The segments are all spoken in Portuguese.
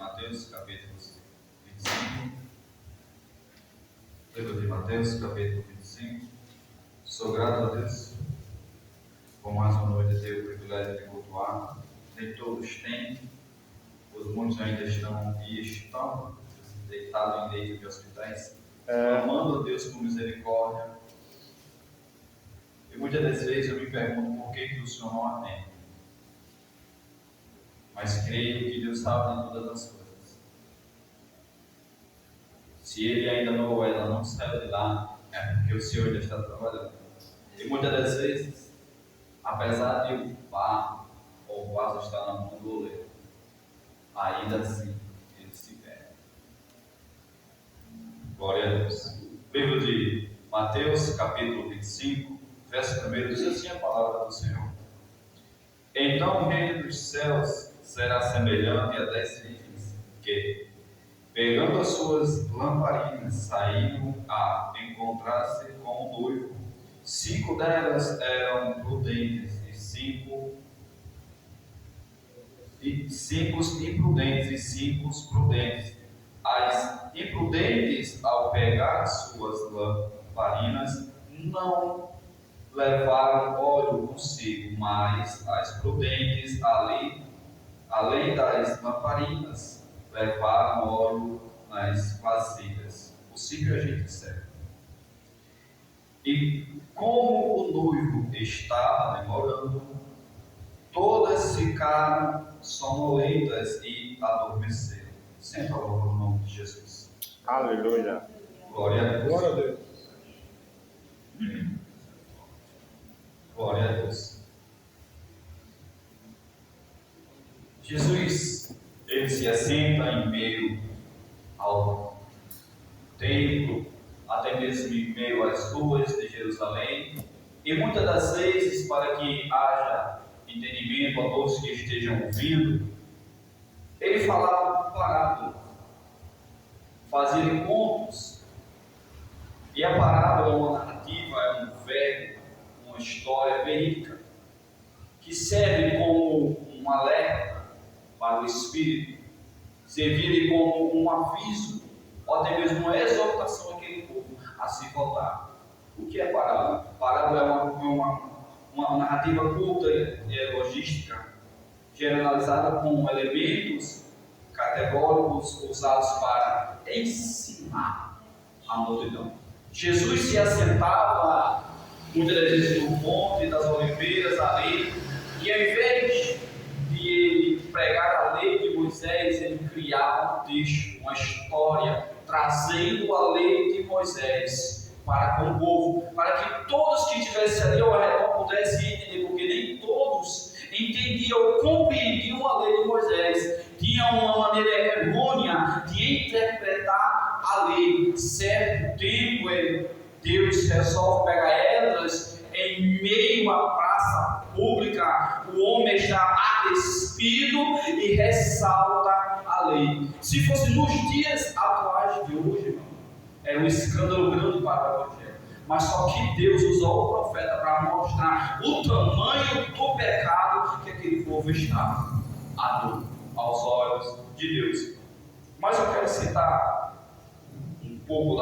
Mateus, capítulo 25. Livro de Mateus, capítulo 25. Sou grato a Deus por mais uma noite ter o privilégio de cultuar. Nem todos têm, os muitos ainda estão deitados em leito de hospitais, clamando a Deus por misericórdia. E muitas das vezes eu me pergunto por que o Senhor não atende. Mas creio que Deus sabe de todas as coisas. Se Ele ainda não ou ela não saiu de lá, é porque o Senhor ainda está trabalhando. E muitas das vezes, apesar de o barro ou o vaso estar na mão do oleiro, ainda assim ele se perde. Glória a Deus. Livro de Mateus, capítulo 25, verso 1, diz assim a palavra do Senhor. Então o reino dos céus será semelhante a 10 virgens que, pegando as suas lamparinas, saíram a encontrar-se com o noivo. 5 delas eram prudentes e 5 imprudentes e 5 prudentes. As imprudentes, ao pegar as suas lamparinas, não levaram óleo consigo, mas as prudentes, além das lamparinas, levaram óleo nas vasilhas. O 5 a gente segue. E como o noivo estava demorando, todas ficaram sonolentas e adormeceram. Senta logo no nome de Jesus. Aleluia. Glória a Deus. Glória a Deus. Glória a Deus. Jesus, ele se assenta em meio ao templo, até mesmo em meio às ruas de Jerusalém, e muitas das vezes, para que haja entendimento a todos que estejam ouvindo, ele falava parábola, fazia contos, e a parábola é uma narrativa, é um verbo, uma história verídica, que serve como um alerta para o espírito, servir como um aviso, ou até mesmo uma exortação àquele povo a se voltar. O que é parábola? Parábola é uma narrativa culta e logística, generalizada com elementos categóricos usados para ensinar a multidão. Jesus se assentava muitas das vezes no monte das oliveiras ali, e ao invés de ele pregar a lei de Moisés, ele criava um texto, uma história, trazendo a lei de Moisés para com o povo, para que todos que estivessem ali ao redor pudessem entender, porque nem todos entendiam ou compreendiam a lei de Moisés, tinham uma maneira errônea de interpretar a lei. Certo tempo, Deus resolve pegar elas em meio à praça pública, o homem está despido e ressalta a lei. Se fosse nos dias atuais de hoje, irmão, era um escândalo grande para o evangelho. Mas só que Deus usou o profeta para mostrar o tamanho do pecado que aquele povo estava aos olhos de Deus. Mas eu quero citar um pouco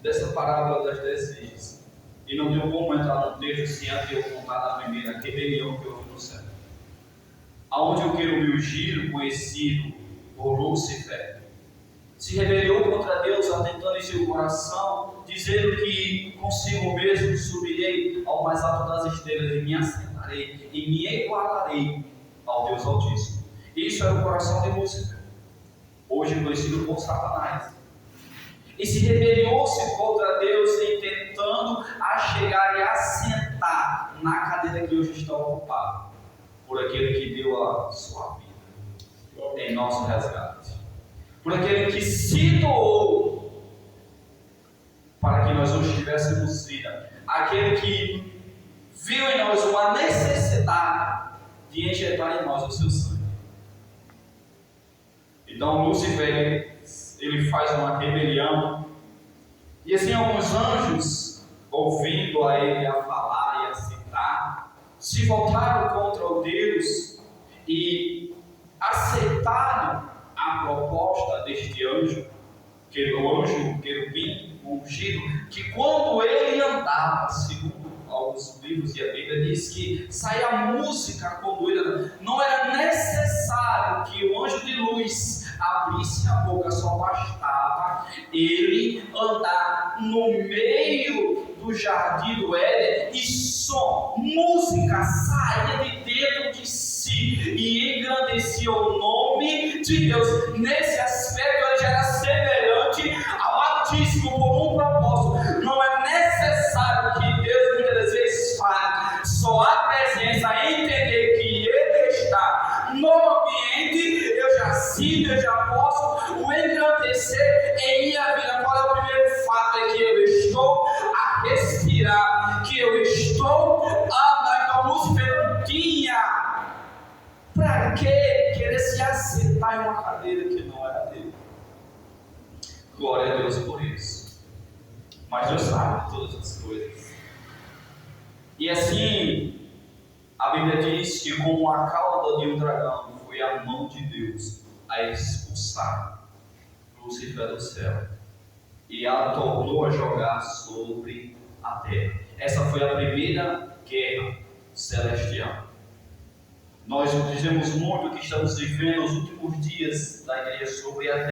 dessa parábola das 10 virgens. E não tenho como entrar no texto sem antes eu contar da primeira rebelião que houve no céu. Aonde o querubim Giro, conhecido por Lúcifer, se rebelou contra Deus, atentando em seu coração, dizendo que consigo mesmo subirei ao mais alto das estrelas e me assentarei e me igualarei ao Deus Altíssimo. Isso era o coração de Lúcifer, hoje conhecido por Satanás. E se rebelou-se contra Deus, tentando chegar e assentar na cadeira que hoje está ocupada por aquele que deu a sua vida em nosso resgate, por aquele que se doou para que nós hoje tivéssemos vida, aquele que viu em nós uma necessidade de injetar em nós o seu sangue. Então Lúcifer, ele faz uma rebelião, e assim alguns anjos, ouvindo a ele a falar e a citar, se voltaram contra o Deus e aceitaram a a proposta deste anjo, que o anjo querubim ungido, que quando ele andava, segundo alguns livros e a Bíblia diz que saía música quando ele andava. Não era necessário que o anjo de luz abrisse a boca, só bastava ele andar no meio do jardim do Éden e só música saía de dentro de si e engrandecia o nome de Deus. Nesse aspecto ele já era semelhante ao Altíssimo por um propósito. Não é necessário que Deus muitas vezes fale, só a presença, entender que Ele está no ambiente, eu já sinto, eu já posso o engrandecer em minha vida. Qual é o primeiro fato? É que eu estou a respirar, que eu estou a andar. Então Lúcifer não tinha para que querer se assentar em uma cadeira que não era dele. Glória a Deus por isso. Mas Deus sabe de todas as coisas. E assim, a Bíblia diz que como a cauda de um dragão foi a mão de Deus a expulsar Lúcifer do céu e a tornou a jogar sobre a terra. Essa foi a primeira guerra celestial. Nós dizemos muito que estamos vivendo os últimos dias da igreja sobre a terra.